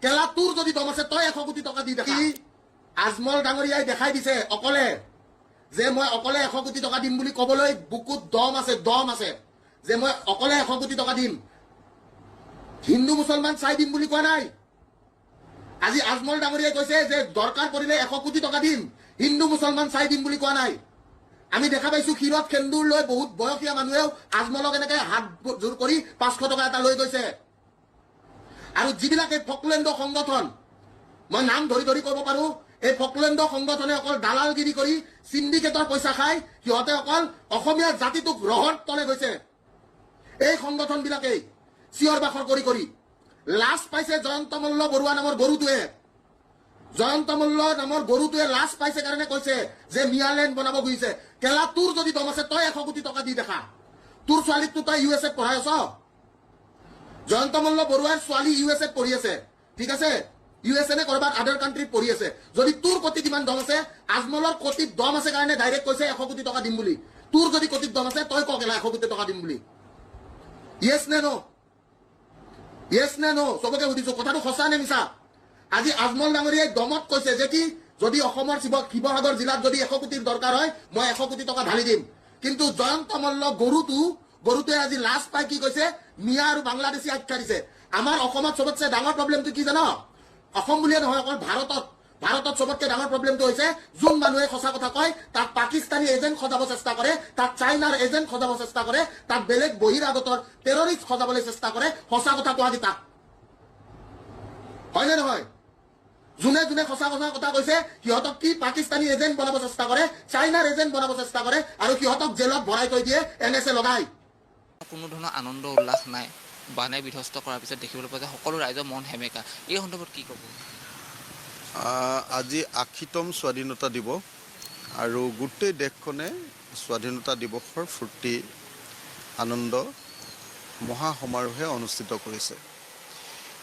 কেলা তোৰ যদি দম আছে তই 100 কোটি টকা দি দেখা আজমল ডাঙৰীয়াই দেখাই দিছে অকলে যে মই অকলে 100 কোটি টকা দিম বুলি কবলৈ বুকুত দম আছে যে মই অকলে 100 কোটি টকা দিম হিন্দু মুছলমান চাই দিম বুলি কোৱা নাই আজি আজমল ডাঙৰীয়াই কৈছে যে দৰকাৰ পৰিলে 100 কোটি টকা দিম হিন্দু মুছলমান চাই দিম বুলি কোৱা নাই আমি দেখা পাইছো ক্ষীৰত খেন্দুৰ লৈ বহুত বয়সীয়া মানুহেও আজমলক এনেকে হাত জোৰ কৰি 500 টকা এটা লৈ গৈছে আৰু যিবিলাকে ফকলেণ্ড সংগঠন মই নাম ধৰি ক'ব পাৰো এই ফকলেণ্ড সংগঠনে অকল দালালগিৰি কৰি সিন্ডিকেটৰ পইচা খাই সিহঁতে অকল অসমীয়া জাতিটোক ৰহৰ তলে গৈছে এই সংগঠন বিলাকে চিঞৰ বাখৰ কৰি লাজ পাইছে জয়ন্ত মল্ল বৰুৱা নামৰ গৰুটোৱে জয়ন্ত মল্ল নামৰ গৰুটোৱে লাজ পাইছে কাৰণে কৈছে যে মিয়ালেণ্ড বনাব গৈছে কেলা তোৰ যদি দম আছে তই 100 কোটি টকা দি দেখা তোৰ ছোৱালীকটো তই ইউএছএ পঢ়াই আছ জয়ন্ত মল্ল বৰুৱাৰ ছোৱালী ইউএছএ পঢ়ি আছে ঠিক আছে ইউএছএ নে কৰবাত আদাৰ কাণ্ট্ৰিত পঢ়ি আছে যদি তোৰ কোটিত ইমান দম আছে আজমলৰ কোটিত দম আছে কাৰণে ডাইৰেক্ট কৈছে 100 কোটি টকা দিম বুলি তোৰ যদি কোটিত দম আছে তই ক কেলা 100 কোটি টকা দিম বুলি ইয়েছ নে নো সবকে সুধিছো কথাটো সঁচা নে মিছা আজি আজমল ডাঙৰীয়াই দমত কৈছে যে কি যদি অসমৰ শিৱসাগৰ জিলাত যদি 100 কোটিৰ দৰকাৰ হয় মই 100 কোটি টকা ঢালি দিম কিন্তু জয়ন্ত মল্ল গৰুটোৱে আজি লাজ পাই কি কৈছে মিয়া আৰু বাংলাদেশী আখ্যা দিছে আমাৰ অসমত সবতছে ডাঙৰ প্ৰব্লেমটো কি জানো অসম বুলিয়ে নহয় অকল ভাৰতত সবতকে ডাঙৰ প্ৰব্লেমটো হৈছে যোন মানুহে সঁচা কথা কয় তাক পাকিস্তানী এজেন্ট সজাব চেষ্টা কৰে তাক চাইনাৰ এজেন্ট সজাব চেষ্টা কৰে তাক বেলেগ বহিৰাগতৰ টেৰৰিষ্ট সজাবলৈ চেষ্টা কৰে সঁচা কথা কোৱা দি তাক হয় নে নহয় যোনে সঁচা কথা কৈছে সিহঁতক কি পাকিস্তানী এজেন্ট বনাব চেষ্টা কৰে চাইনাৰ এজেন্ট বনাব চেষ্টা কৰে আৰু সিহঁতক জেলত ভৰাই থৈ দিয়ে এনএছএ লগাই কোনো ধৰণৰ আনন্দ উল্লাস নাই বানে বিধ্বস্ত কৰাৰ পিছত দেখিবলৈ পোৱা যায় সকলো ৰাইজৰ মন হেমেকা এই সন্দৰ্ভত কি ক'ব আজি 80তম স্বাধীনতা দিৱস আৰু গোটেই দেশখনে স্বাধীনতা দিৱসৰ ফূৰ্তি আনন্দ মহা সমাৰোহে অনুষ্ঠিত কৰিছে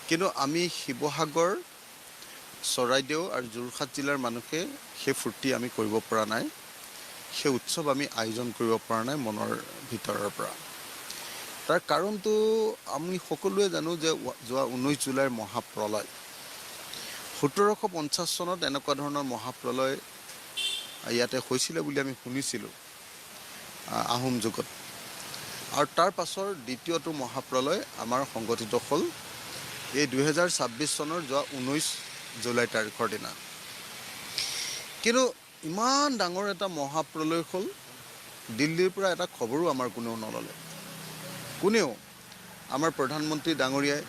কিন্তু আমি শিৱসাগৰ চৰাইদেউ আৰু যোৰহাট জিলাৰ মানুহে সেই ফূৰ্তি আমি কৰিব পৰা নাই সেই উৎসৱ আমি আয়োজন কৰিব পৰা নাই মনৰ ভিতৰৰ পৰা তাৰ কাৰণটো আমি সকলোৱে জানো যে যোৱা 19 জুলাইৰ মহাপ্ৰলয় 1750 চনত এনেকুৱা ধৰণৰ মহাপ্ৰলয় ইয়াতে হৈছিলে বুলি আমি শুনিছিলোঁ আহোম যুগত আৰু তাৰ পাছৰ দ্বিতীয়টো মহাপ্ৰলয় আমাৰ সংগঠিত হ'ল এই 2026 চনৰ যোৱা 19 জুলাই তাৰিখৰ দিনা কিন্তু ইমান ডাঙৰ এটা মহাপ্ৰলয় হ'ল দিল্লীৰ পৰা এটা খবৰো আমাৰ কোনেও আমাৰ প্ৰধানমন্ত্ৰী ডাঙৰীয়াই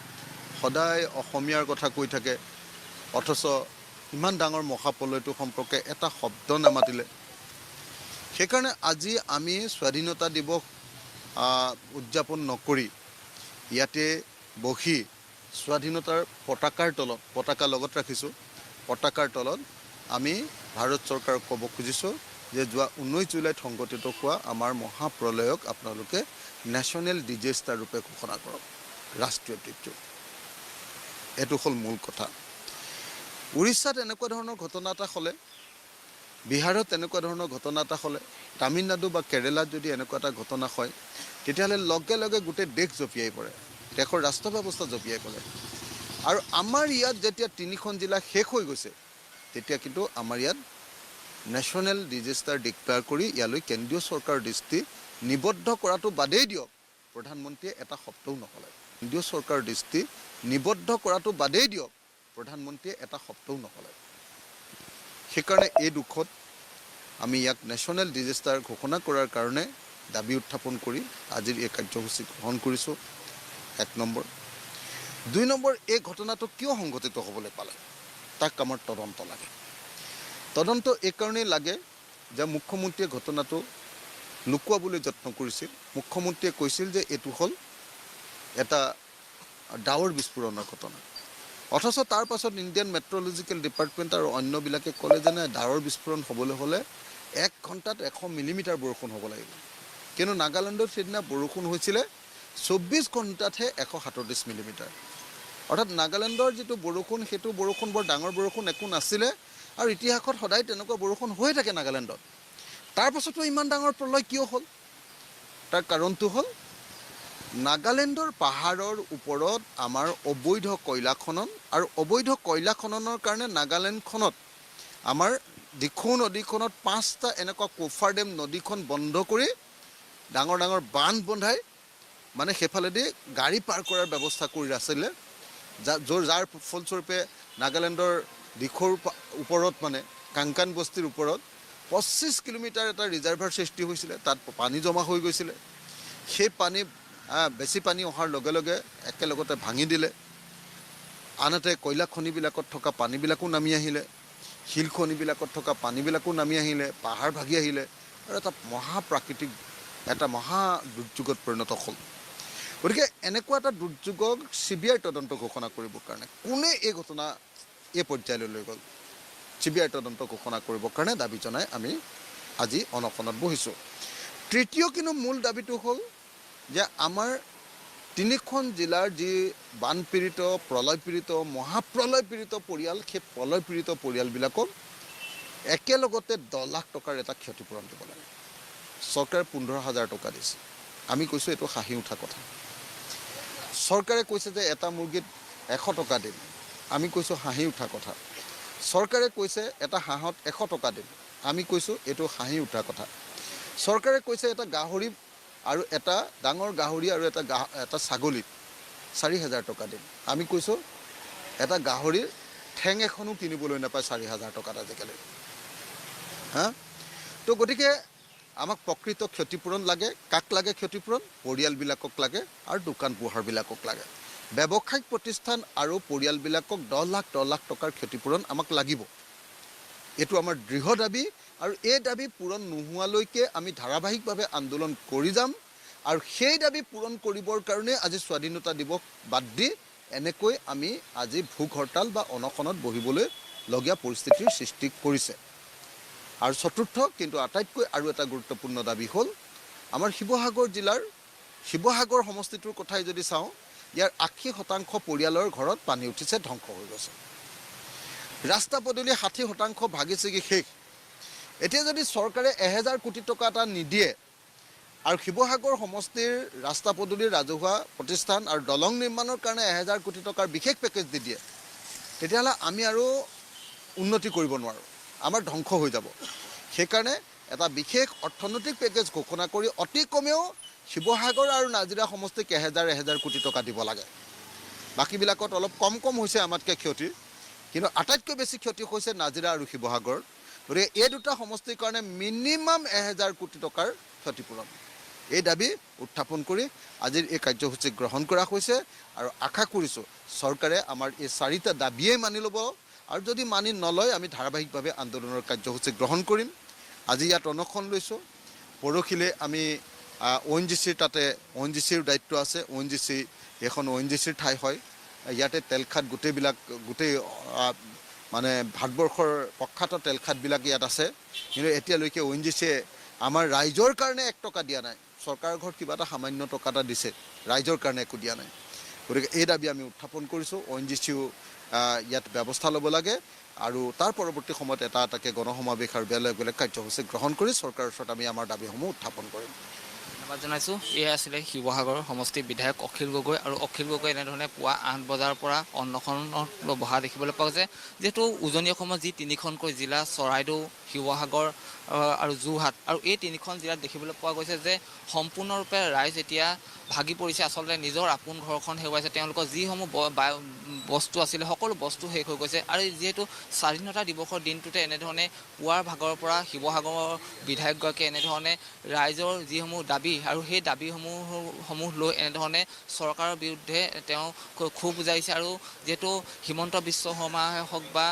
সদায় অসমীয়াৰ কথা কৈ থাকে অথচ ইমান ডাঙৰ মহাপ্ৰলয়টো সম্পৰ্কে এটা শব্দ নামাতিলে সেইকাৰণে আজি আমি স্বাধীনতা দিৱস উদযাপন নকৰি ইয়াতে বহি স্বাধীনতাৰ পতাকা লগত ৰাখিছোঁ পতাকাৰ তলত আমি ভাৰত চৰকাৰক ক'ব খুজিছোঁ যে যোৱা 19 জুলাইত সংগঠিত হোৱা আমাৰ মহাপ্ৰলয়ক আপোনালোকে নেশ্যনেল ডিজাষ্টাৰ ৰূপে ঘোষণা কৰক ৰাষ্ট্ৰীয় দুৰ্যোগ এইটো হ'ল মূল কথা উৰিষ্যাত এনেকুৱা ধৰণৰ ঘটনা এটা হ'লে বিহাৰত এনেকুৱা ধৰণৰ ঘটনা এটা হ'লে তামিলনাডু বা কেৰেলাত যদি এনেকুৱা এটা ঘটনা হয় তেতিয়াহ'লে লগে লগে গোটেই দেশ জঁপিয়াই পৰে দেশৰ ৰাষ্ট্ৰ ব্যৱস্থা জঁপিয়াই পৰে আৰু আমাৰ ইয়াত যেতিয়া 3খন জিলা শেষ হৈ গৈছে তেতিয়া কিন্তু আমাৰ ইয়াত নেশ্যনেল ডিজাষ্টাৰ ডিক্লেয়াৰ কৰি ইয়ালৈ কেন্দ্ৰীয় চৰকাৰৰ দৃষ্টি নিবদ্ধ কৰাটো বাদেই দিয়ক প্ৰধানমন্ত্ৰীয়ে এটা শব্দও নকলে কেন্দ্ৰীয় চৰকাৰৰ দৃষ্টি নিবদ্ধ কৰাটো বাদেই দিয়ক প্ৰধানমন্ত্ৰীয়ে এটা শব্দও নকলে সেইকাৰণে এই দুখত আমি ইয়াক নেশ্যনেল ডিজাষ্টাৰ ঘোষণা কৰাৰ কাৰণে দাবী উত্থাপন কৰি আজিৰ এই কাৰ্যসূচী গ্ৰহণ কৰিছোঁ 1 নম্বৰ 2 নম্বৰ এই ঘটনাটো কিয় সংঘটিত হ'বলৈ পালে তাক আমাৰ তদন্ত লাগে তদন্ত এই কাৰণেই লাগে যে মুখ্যমন্ত্ৰীয়ে ঘটনাটো লুকুৱাবলৈ যত্ন কৰিছিল মুখ্যমন্ত্ৰীয়ে কৈছিল যে এইটো হ'ল এটা ডাৱৰ বিস্ফোৰণৰ ঘটনা অথচ তাৰ পাছত ইণ্ডিয়ান মেট্ৰলজিকেল ডিপাৰ্টমেণ্ট আৰু অন্যবিলাকে ক'লে যে ডাৱৰ বিস্ফোৰণ হ'বলৈ হ'লে 1 ঘণ্টাত 100 মিলিমিটাৰ বৰষুণ হ'ব লাগিব কিন্তু নাগালেণ্ডত সেইদিনা বৰষুণ হৈছিলে 24 ঘণ্টাতহে 137 মিলিমিটাৰ অৰ্থাৎ নাগালেণ্ডৰ যিটো বৰষুণ সেইটো বৰষুণ বৰ ডাঙৰ বৰষুণ একো নাছিলে আৰু ইতিহাসত সদায় তেনেকুৱা বৰষুণ হৈ থাকে নাগালেণ্ডত তাৰ পাছতো ইমান ডাঙৰ প্ৰলয় কিয় হ'ল তাৰ কাৰণটো হ'ল নাগালেণ্ডৰ পাহাৰৰ ওপৰত আমাৰ অবৈধ কয়লা খনন আৰু অবৈধ কয়লা খননৰ কাৰণে নাগালেণ্ডখনত আমাৰ দিখৌ নদীখনত 5টা এনেকুৱা কোফাৰ ডেম নদীখন বন্ধ কৰি ডাঙৰ ডাঙৰ বান্ধ বন্ধাই মানে সেইফালেদি গাড়ী পাৰ কৰাৰ ব্যৱস্থা কৰি আছিলে যাৰ ফলস্বৰূপে নাগালেণ্ডৰ দিখৌৰ ওপৰত মানে কাংকান বস্তিৰ ওপৰত 25 কিলোমিটাৰ এটা ৰিজাৰ্ভাৰ সৃষ্টি হৈছিলে তাত পানী জমা হৈ গৈছিলে সেই পানী বেছি পানী অহাৰ লগে লগে একেলগতে ভাঙি দিলে আনহাতে কয়লা খনিবিলাকত থকা পানীবিলাকো নামি আহিলে শিল খনিবিলাকত থকা পানীবিলাকো নামি আহিলে পাহাৰ ভাগি আহিলে আৰু এটা মহাপ্ৰাকৃতিক এটা মহা দুৰ্যোগত পৰিণত হ'ল গতিকে এনেকুৱা এটা দুৰ্যোগক CBI তদন্ত ঘোষণা কৰিবৰ কাৰণে কোনে এই ঘটনা এই পৰ্যায়লৈ লৈ গ'ল CBI তদন্ত ঘোষণা কৰিবৰ কাৰণে দাবী জনাই আমি আজি অনশনত বহিছোঁ তৃতীয় কিন্তু মূল দাবীটো হ'ল যে আমাৰ 3খন জিলাৰ যি বানপীড়িত প্ৰলয়পীড়িত মহাপ্ৰলয় পীড়িত পৰিয়াল সেই প্ৰলয় পীড়িত পৰিয়ালবিলাকক একেলগতে 10 লাখ টকাৰ এটা ক্ষতিপূৰণ দিব লাগে চৰকাৰে 15,000 টকা দিছে আমি কৈছোঁ এইটো হাঁহি উঠা কথা চৰকাৰে কৈছে যে এটা মুৰ্গীত 100 টকা দিম আমি কৈছোঁ হাঁহি উঠা কথা চৰকাৰে কৈছে এটা হাঁহত 100 টকা দিম আমি কৈছোঁ এইটো হাঁহি উঠা কথা চৰকাৰে কৈছে এটা গাহৰি আৰু এটা ডাঙৰ গাহৰি আৰু এটা ছাগলীত 4,000 টকা দিম আমি কৈছোঁ এটা গাহৰিৰ ঠেং এখনো কিনিবলৈ নাপায় 4,000 টকাত আজিকালি তো গতিকে আমাক প্ৰকৃত ক্ষতিপূৰণ লাগে কাক লাগে ক্ষতিপূৰণ পৰিয়ালবিলাকক লাগে আৰু দোকান পোহাৰবিলাকক লাগে ব্যৱসায়িক প্ৰতিষ্ঠান আৰু পৰিয়ালবিলাকক 10 লাখ টকাৰ ক্ষতিপূৰণ আমাক লাগিব এইটো আমাৰ দৃঢ় দাবী আৰু এই দাবী পূৰণ নোহোৱালৈকে আমি ধাৰাবাহিকভাৱে আন্দোলন কৰি যাম আৰু সেই দাবী পূৰণ কৰিবৰ কাৰণে আজি স্বাধীনতা দিৱস বাদ দি এনেকৈ আমি আজি ভোক হৰতাল বা অনশনত বহিবলৈ লগীয়া পৰিস্থিতিৰ সৃষ্টি কৰিছে আৰু চতুৰ্থ কিন্তু আটাইতকৈ আৰু এটা গুৰুত্বপূৰ্ণ দাবী হ'ল আমাৰ শিৱসাগৰ জিলাৰ শিৱসাগৰ সমষ্টিটোৰ কথাই যদি চাওঁ ইয়াৰ 80% পৰিয়ালৰ ঘৰত পানী উঠিছে ধ্বংস হৈ গৈছে ৰাস্তা পদূলি 60% ভাগি ছিগি শেষ এতিয়া যদি চৰকাৰে 1000 কোটি টকা এটা নিদিয়ে আৰু শিৱসাগৰ সমষ্টিৰ ৰাস্তা পদূলিৰ ৰাজহুৱা প্ৰতিষ্ঠান আৰু দলং নিৰ্মাণৰ কাৰণে 1000 কোটি টকাৰ বিশেষ পেকেজ দি দিয়ে তেতিয়াহ'লে আমি আৰু উন্নতি কৰিব নোৱাৰোঁ আমাৰ ধ্বংস হৈ যাব সেইকাৰণে এটা বিশেষ অৰ্থনৈতিক পেকেজ ঘোষণা কৰি অতি কমেও শিৱসাগৰ আৰু নাজিৰা সমষ্টিক 1000 কোটি টকা দিব লাগে বাকীবিলাকত অলপ কম হৈছে আমাতকৈ ক্ষতি কিন্তু আটাইতকৈ বেছি ক্ষতি হৈছে নাজিৰা আৰু শিৱসাগৰ গতিকে এই দুটা সমষ্টিৰ কাৰণে মিনিমাম 1000 কোটি টকাৰ ক্ষতিপূৰণ এই দাবী উত্থাপন কৰি আজিৰ এই কাৰ্যসূচী গ্ৰহণ কৰা হৈছে আৰু আশা কৰিছোঁ চৰকাৰে আমাৰ এই 4টা দাবীয়ে মানি ল'ব আৰু যদি মানি নলয় আমি ধাৰাবাহিকভাৱে আন্দোলনৰ কাৰ্যসূচী গ্ৰহণ কৰিম আজি ইয়াত অনশন লৈছোঁ পৰহিলৈ আমি ONGCৰ তাতে ONGCৰ দায়িত্ব আছে ONGC এখন ONGCৰ ঠাই হয় ইয়াতে তেলখাট গোটেই মানে ভাৰতবৰ্ষৰ প্ৰখ্যাত তেলখাটবিলাক ইয়াত আছে কিন্তু এতিয়ালৈকে ONGCয়ে আমাৰ ৰাইজৰ কাৰণে 1 টকা দিয়া নাই চৰকাৰৰ ঘৰত কিবা এটা সামান্য টকা এটা দিছে ৰাইজৰ কাৰণে একো দিয়া নাই গতিকে এই দাবী আমি উত্থাপন কৰিছোঁ ONGCও ইয়াত ব্যৱস্থা ল'ব লাগে আৰু তাৰ পৰৱৰ্তী সময়ত এটাকৈ গণসমাৱেশ আৰু বেলেগ কাৰ্যসূচী গ্ৰহণ কৰি চৰকাৰৰ ওচৰত আমি আমাৰ দাবীসমূহ উত্থাপন কৰিম ধন্যবাদ জনাইছোঁ এয়া আছিলে শিৱসাগৰ সমষ্টিৰ বিধায়ক অখিল গগৈ আৰু অখিল গগৈ এনেধৰণে পুৱা 8 বজাৰ পৰা অনশনত বহা দেখিবলৈ পোৱা গৈছে যিহেতু উজনি অসমৰ যি 3খনকৈ জিলা চৰাইদেউ শিৱসাগৰ আৰু যোৰহাট আৰু এই 3খন জিলাত দেখিবলৈ পোৱা গৈছে যে সম্পূৰ্ণৰূপে ৰাইজ এতিয়া ভাগি পৰিছে আচলতে নিজৰ আপোন ঘৰখন হেৰুৱাইছে তেওঁলোকৰ যিসমূহ বস্তু আছিলে সকলো বস্তু শেষ হৈ গৈছে আৰু যিহেতু স্বাধীনতা দিৱসৰ দিনটোতে এনেধৰণে পুৱাৰ ভাগৰ পৰা শিৱসাগৰৰ বিধায়কগৰাকীয়ে এনেধৰণে ৰাইজৰ যিসমূহ দাবী আৰু সেই দাবীসমূহ লৈ এনেধৰণে চৰকাৰৰ বিৰুদ্ধে তেওঁ ক্ষোভ বুজাইছে আৰু যিহেতু হিমন্ত বিশ্ব শৰ্মাই হওক বা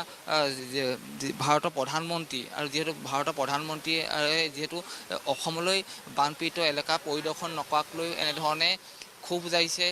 ভাৰতৰ প্ৰধানমন্ত্ৰী আৰু যিহেতু ভাৰতৰ প্ৰধানমন্ত্ৰীয়ে যিহেতু অসমলৈ বানপীড়িত এলেকা পৰিদৰ্শন নকৰাক লৈ এনেধৰণে ক্ষোভ বুজাইছে